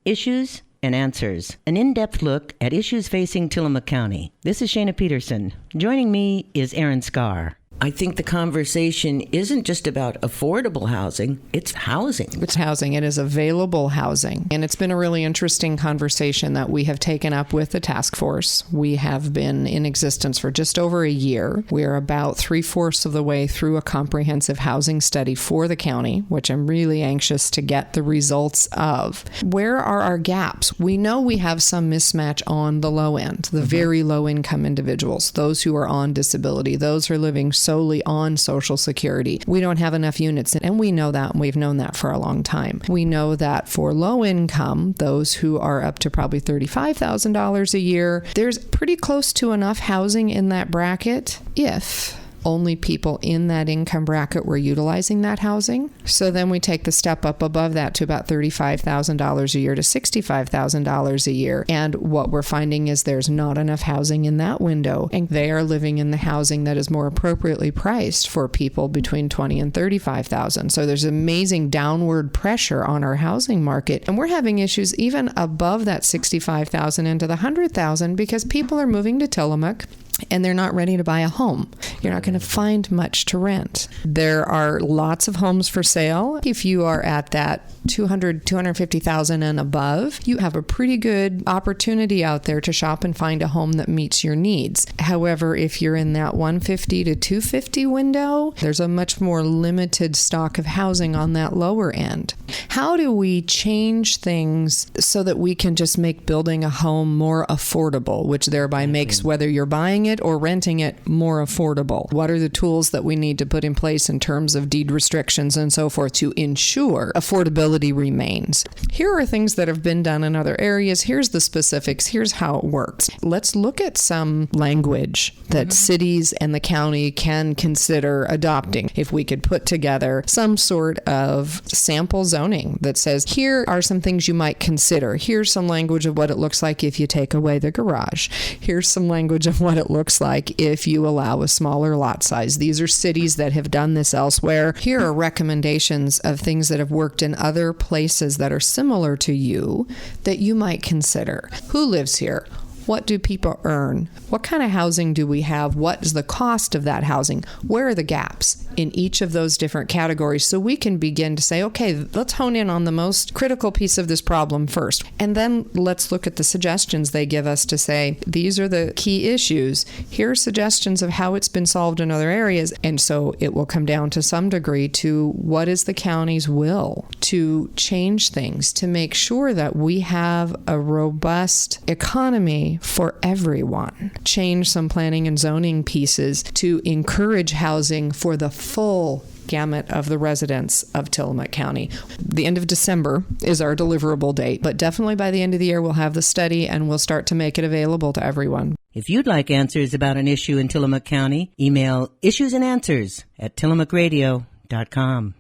Issues and Answers, an in-depth look at issues facing Tillamook County. This is Shaena Peterson. Joining me is Erin Skaar. I think the conversation isn't just about affordable housing, it's housing. It's housing. It is available housing. And it's been a really interesting conversation that we have taken up with the task force. We have been in existence for just over a year. We are about 3/4 of the way through a comprehensive housing study for the county, which I'm really anxious to get the results of. Where are our gaps? We know we have some mismatch on the low end, the very low income individuals, those who are on disability, those who are living solely on Social Security. We don't have enough units, and we know that, and we've known that for a long time. We know that for low income, those who are up to probably $35,000 a year, there's pretty close to enough housing in that bracket if only people in that income bracket were utilizing that housing. So then we take the step up above that to about $35,000 a year to $65,000 a year. And what we're finding is there's not enough housing in that window. And they are living in the housing that is more appropriately priced for people between $20,000 and $35,000. So there's amazing downward pressure on our housing market. And we're having issues even above that $65,000 into the $100,000 because people are moving to Tillamook and they're not ready to buy a home. You're not going to find much to rent. There are lots of homes for sale. If you are at that $250,000 and above, you have a pretty good opportunity out there to shop and find a home that meets your needs. However, if you're in that $150,000 to $250,000 window, there's a much more limited stock of housing on that lower end. How do we change things so that we can just make building a home more affordable, which thereby makes whether you're buying it or renting it more affordable? What are the tools that we need to put in place in terms of deed restrictions and so forth to ensure affordability remains? Here are things that have been done in other areas. Here's the specifics. Here's how it works. Let's look at some language that cities and the county can consider adopting. If we could put together some sort of sample zoning that says, here are some things you might consider. Here's some language of what it looks like if you take away the garage. Here's some language of what it looks like if you allow a smaller lot size. These are cities that have done this elsewhere. Here are recommendations of things that have worked in other places that are similar to you that you might consider. Who lives here? What do people earn? What kind of housing do we have? What is the cost of that housing? Where are the gaps in each of those different categories? So we can begin to say, okay, let's hone in on the most critical piece of this problem first. And then let's look at the suggestions they give us to say, these are the key issues. Here are suggestions of how it's been solved in other areas. And so it will come down to some degree to what is the county's will to change things, to make sure that we have a robust economy for everyone. Change some planning and zoning pieces to encourage housing for the full gamut of the residents of Tillamook County. The end of December is our deliverable date, but definitely by the end of the year we'll have the study and we'll start to make it available to everyone. If you'd like answers about an issue in Tillamook County, email issuesandanswers@tillamookradio.com.